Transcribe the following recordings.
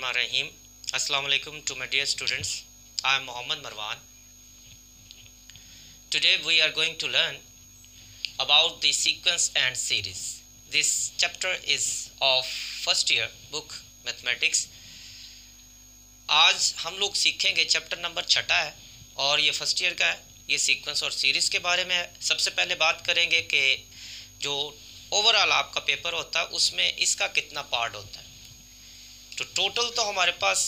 Bismillahirrahmanirrahim. Assalamu alaikum to my dear students. I am Muhammad Marwan. Today we are going to learn about the sequence and series. This chapter is of first year book mathematics. आज हम लोग सीखेंगे chapter number 6 है और ये first year का है। ये सीक्वेंस और सीरीज़ के बारे में है। सबसे पहले बात करेंगे कि जो ओवरऑल आपका पेपर होता है उसमें इसका कितना पार्ट होता है। तो टोटल तो हमारे पास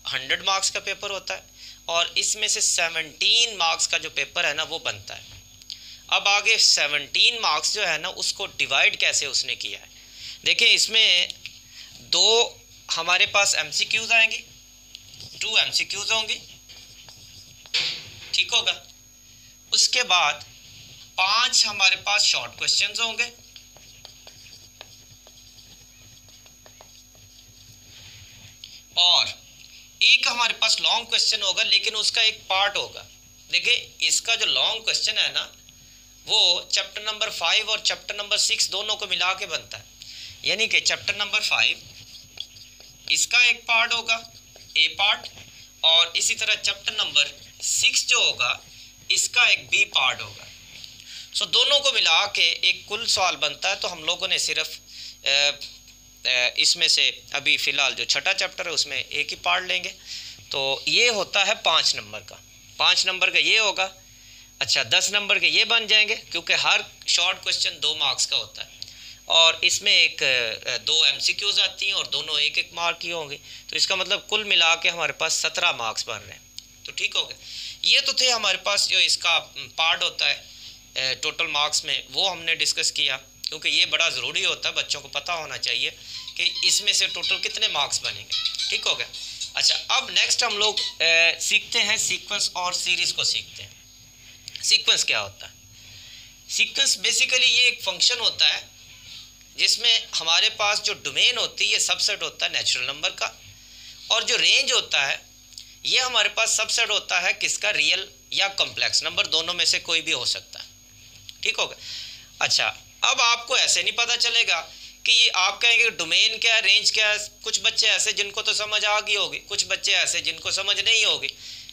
100 मार्क्स का पेपर होता है और इसमें से 17 मार्क्स का जो पेपर है ना वो बनता है। अब आगे 17 मार्क्स जो है ना उसको डिवाइड कैसे उसने किया है। देखिए इसमें दो हमारे पास MCQs आएंगी, 2 MCQs होंगी, ठीक होगा। उसके बाद 5 हमारे पास शॉर्ट क्वेश्चंस होंगे और एक हमारे पास लॉन्ग क्वेश्चन होगा, लेकिन उसका एक पार्ट होगा। देखिए इसका जो लॉन्ग क्वेश्चन है ना वो चैप्टर नंबर 5 और चैप्टर नंबर 6 दोनों को मिला के बनता है। यानी कि चैप्टर नंबर 5 इसका एक पार्ट होगा, ए पार्ट, और इसी तरह चैप्टर नंबर 6 जो होगा इसका एक बी पार्ट होगा। सो दोनों को मिला के एक कुल सवाल बनता है। तो हम लोगों ने सिर्फ इसमें से अभी फ़िलहाल जो छठा चैप्टर है उसमें एक ही पार्ट लेंगे। तो ये होता है 5 नंबर का, 5 नंबर का ये होगा। अच्छा 10 नंबर के ये बन जाएंगे क्योंकि हर शॉर्ट क्वेश्चन 2 मार्क्स का होता है और इसमें एक 2 MCQs आती हैं और दोनों एक एक मार्क की होंगी। तो इसका मतलब कुल मिला के हमारे पास 17 मार्क्स बन रहे हैं। तो ठीक हो गया। ये तो थे हमारे पास जो इसका पार्ट होता है टोटल मार्क्स में, वो हमने डिस्कस किया क्योंकि ये बड़ा ज़रूरी होता है, बच्चों को पता होना चाहिए कि इसमें से टोटल कितने मार्क्स बनेंगे। ठीक हो गया। अच्छा अब नेक्स्ट हम लोग सीखते हैं सीक्वेंस और सीरीज़ को सीखते हैं। सीक्वेंस क्या होता है? सीक्वेंस बेसिकली ये एक फंक्शन होता है जिसमें हमारे पास जो डोमेन होती है ये सबसेट होता है नेचुरल नंबर का, और जो रेंज होता है ये हमारे पास सबसेट होता है किसका, रियल या कॉम्प्लेक्स नंबर, दोनों में से कोई भी हो सकता है। ठीक हो गया। अच्छा अब आपको ऐसे नहीं पता चलेगा कि ये आप कहेंगे डोमेन क्या है, रेंज क्या है। कुछ बच्चे ऐसे जिनको तो समझ आ गई होगी, कुछ बच्चे ऐसे जिनको समझ नहीं होगी।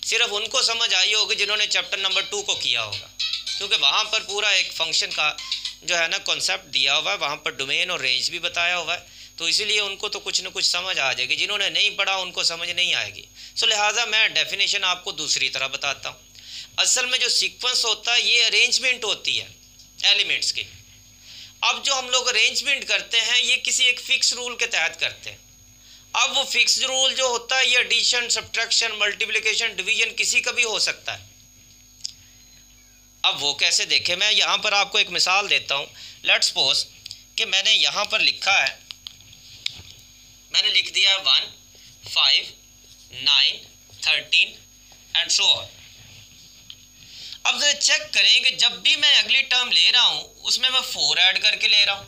सिर्फ उनको समझ आई होगी जिन्होंने चैप्टर नंबर 2 को किया होगा, क्योंकि वहाँ पर पूरा एक फंक्शन का जो है ना कॉन्सेप्ट दिया हुआ है, वहाँ पर डोमेन और रेंज भी बताया हुआ है। तो इसीलिए उनको तो कुछ ना कुछ समझ आ जाएगी, जिन्होंने नहीं पढ़ा उनको समझ नहीं आएगी। सो लिहाजा मैं डेफिनेशन आपको दूसरी तरह बताता हूँ। असल में जो सीक्वेंस होता है ये अरेंजमेंट होती है एलिमेंट्स की। अब जो हम लोग अरेंजमेंट करते हैं ये किसी एक फिक्स रूल के तहत करते हैं। अब वो फिक्स रूल जो होता है ये एडिशन, सब्ट्रैक्शन, मल्टीप्लिकेशन, डिवीजन किसी का भी हो सकता है। अब वो कैसे देखें, मैं यहाँ पर आपको एक मिसाल देता हूँ। लेट्स सपोज कि मैंने यहाँ पर लिखा है, मैंने लिख दिया 1, 5, 9, 13 एंड सो ऑन। अब जरा चेक करें कि जब भी मैं अगली टर्म ले रहा हूँ उसमें मैं 4 ऐड करके ले रहा हूँ।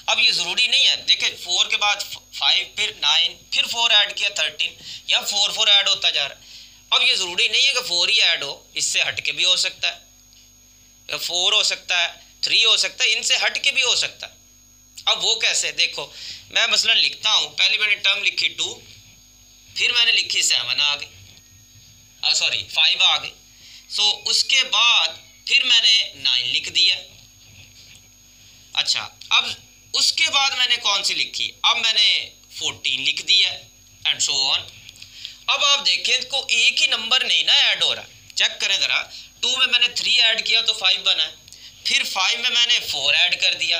अब ये ज़रूरी नहीं है, देखिए 4 के बाद 5, फिर 9, फिर 4 ऐड किया 13, या 4 ऐड होता जा रहा है। अब ये ज़रूरी नहीं है कि 4 ही ऐड हो, इससे हट के भी हो सकता है, 4 हो सकता है, 3 हो सकता है, इनसे हट के भी हो सकता है। अब वो कैसे, देखो मैं मसलन लिखता हूँ, पहले मैंने टर्म लिखी 2, फिर मैंने लिखी 7 आ गई, 5 आ गई। सो उसके बाद फिर मैंने 9 लिख दिया। अच्छा अब उसके बाद मैंने कौन सी लिखी, अब मैंने 14 लिख दिया एंड सो ऑन। अब आप देखें को एक ही नंबर नहीं ना ऐड हो रहा, चेक करें ज़रा। 2 में मैंने 3 ऐड किया तो 5 बना, फिर 5 में मैंने 4 ऐड कर दिया,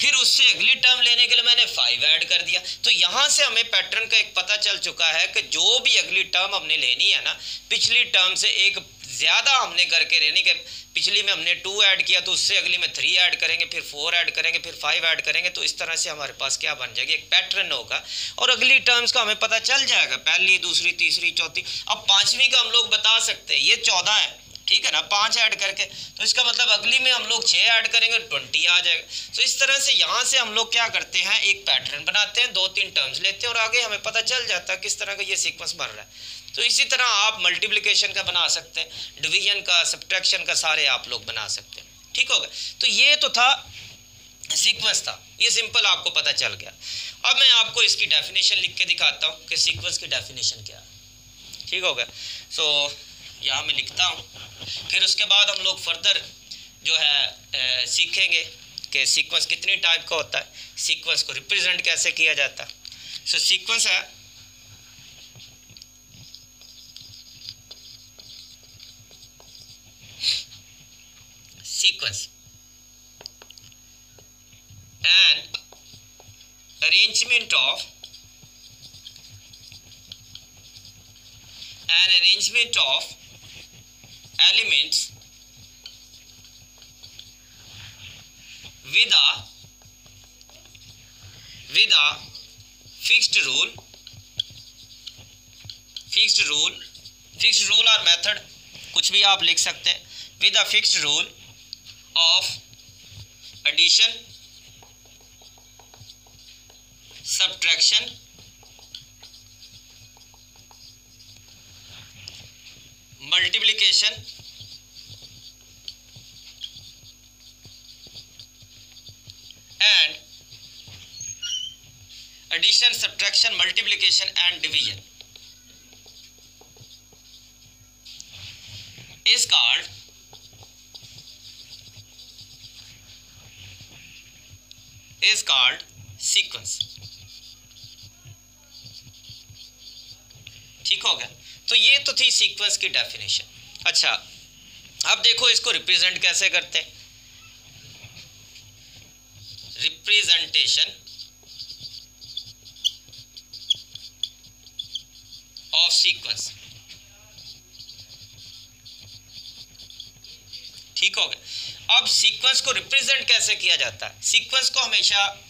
फिर उससे अगली टर्म लेने के लिए मैंने 5 ऐड कर दिया। तो यहाँ से हमें पैटर्न का एक पता चल चुका है कि जो भी अगली टर्म हमने लेनी है ना, पिछली टर्म से एक ज़्यादा हमने करके लेनी, कि पिछली में हमने 2 ऐड किया तो उससे अगली में 3 ऐड करेंगे, फिर 4 ऐड करेंगे, फिर 5 ऐड करेंगे। तो इस तरह से हमारे पास क्या बन जाएगी, एक पैटर्न होगा और अगली टर्म्स का हमें पता चल जाएगा, पहली, दूसरी, तीसरी, चौथी। अब 5वीं का हम लोग बता सकते हैं, ये 14 है, ठीक है ना, 5 ऐड करके, तो इसका मतलब अगली में हम लोग 6 ऐड करेंगे 20 आ जाएगा। तो इस तरह से यहाँ से हम लोग क्या करते हैं, एक पैटर्न बनाते हैं, 2-3 टर्म्स लेते हैं और आगे हमें पता चल जाता है किस तरह का ये सीक्वेंस बन रहा है। तो इसी तरह आप मल्टीप्लिकेशन का बना सकते हैं, डिवीजन का, सब्ट्रैक्शन का, सारे आप लोग बना सकते हैं। ठीक होगा। तो ये तो था सीक्वेंस था, ये सिंपल आपको पता चल गया। अब मैं आपको इसकी डेफिनेशन लिख के दिखाता हूँ कि सीक्वेंस की डेफिनेशन क्या है। ठीक हो गया। सो यहाँ मैं लिखता हूँ, फिर उसके बाद हम लोग फर्दर जो है सीखेंगे कि सीक्वेंस कितनी टाइप का होता है, सीक्वेंस को रिप्रेजेंट कैसे किया जाता है। सो सीक्वेंस है sequence an arrangement of elements with a fixed rule और मेथड, कुछ भी आप लिख सकते हैं, with a fixed rule of addition, subtraction, multiplication and addition, subtraction, multiplication and division is called sequence. ठीक हो गया। तो ये तो थी सीक्वेंस की डेफिनेशन। अच्छा, अब देखो इसको रिप्रेजेंट कैसे करते हैं। Representation of sequence. ठीक हो गया। अब सीक्वेंस को रिप्रेजेंट कैसे किया जाता है। सीक्वेंस को हमेशा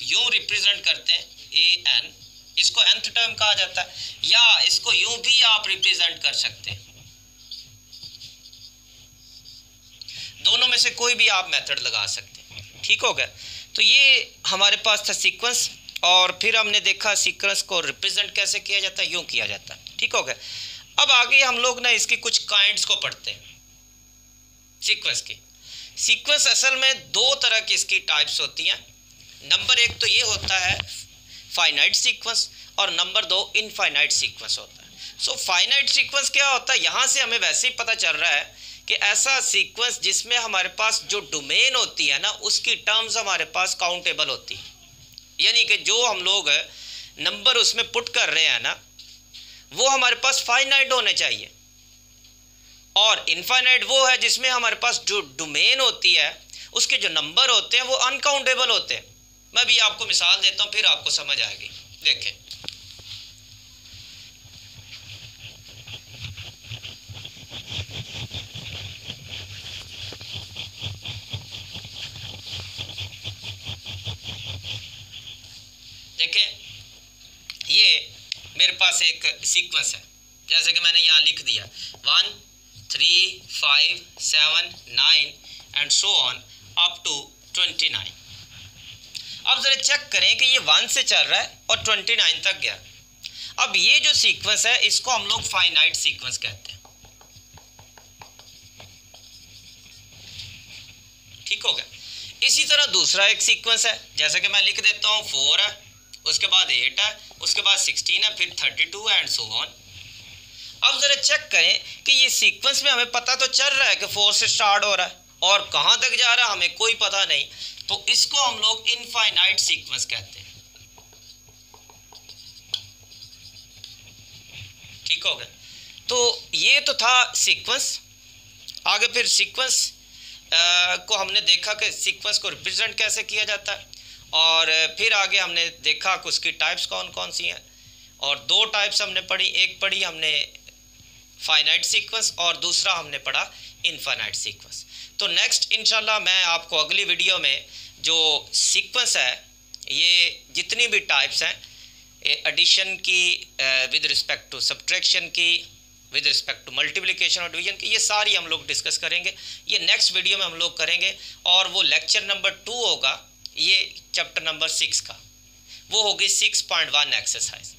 यूं रिप्रेजेंट करते हैं, ए एन, इसको nth टर्म कहा जाता है, या इसको यूं भी आप रिप्रेजेंट कर सकते हैं। दोनों में से कोई भी आप मेथड लगा सकते हैं। ठीक हो गया। तो ये हमारे पास था सीक्वेंस, और फिर हमने देखा सीक्वेंस को रिप्रेजेंट कैसे किया जाता है, यूं किया जाता है। ठीक हो गया। अब आगे हम लोग ना इसकी कुछ काइंड्स को पढ़ते हैं सीक्वेंस की। सीक्वेंस असल में दो तरह की इसकी टाइप्स होती हैं। नंबर एक तो ये होता है फाइनाइट सीक्वेंस, और नंबर दो इनफाइनाइट सीक्वेंस होता है। सो फाइनाइट सीक्वेंस क्या होता है, यहाँ से हमें वैसे ही पता चल रहा है कि ऐसा सीक्वेंस जिसमें हमारे पास जो डोमेन होती है ना, उसकी टर्म्स हमारे पास काउंटेबल होती है, यानी कि जो हम लोग नंबर उसमें पुट कर रहे हैं ना, वो हमारे पास फाइनाइट होने चाहिए। और इनफाइनाइट वो है जिसमें हमारे पास जो डोमेन होती है उसके जो नंबर होते हैं वो अनकाउंटेबल होते हैं। मैं भी आपको मिसाल देता हूं, फिर आपको समझ आएगी। देखें, ये मेरे पास एक सीक्वेंस है, जैसे कि मैंने यहाँ लिख दिया 1 3 5 7 9 and so on up to 29। अब जरा चेक करें कि ये 1 से चल रहा है और 29 तक गया। अब ये जो सीक्वेंस है इसको हम लोग फाइनाइट सीक्वेंस कहते हैं। ठीक हो गया। इसी तरह दूसरा एक सीक्वेंस है, जैसे कि मैं लिख देता हूँ 4 है, उसके बाद 8 है, उसके बाद 16 है, फिर 32 एंड सो ऑन। अब जरा चेक करें कि ये सीक्वेंस में हमें पता तो चल रहा है कि 4 से स्टार्ट हो रहा है और कहाँ तक जा रहा है हमें कोई पता नहीं, तो इसको हम लोग इनफाइनाइट सीक्वेंस कहते हैं। ठीक हो गया। तो ये तो था सीक्वेंस। आगे फिर सीक्वेंस को हमने देखा कि सीक्वेंस को रिप्रेजेंट कैसे किया जाता है, और फिर आगे हमने देखा कि उसकी टाइप्स कौन कौन सी हैं, और दो टाइप्स हमने पढ़ी। एक पढ़ी हमने फाइनाइट सीक्वेंस और दूसरा हमने पढ़ा इनफाइनाइट सीक्वेंस। तो नेक्स्ट इंशाल्लाह मैं आपको अगली वीडियो में जो सीक्वेंस है, ये जितनी भी टाइप्स हैं, एडिशन की विद रिस्पेक्ट टू सब्ट्रैक्शन की, विद रिस्पेक्ट टू मल्टीप्लिकेशन और डिवीजन की, ये सारी हम लोग डिस्कस करेंगे। ये नेक्स्ट वीडियो में हम लोग करेंगे, और वो लेक्चर नंबर 2 होगा, ये चैप्टर नंबर 6 का, वो होगी 6.1 एक्सरसाइज।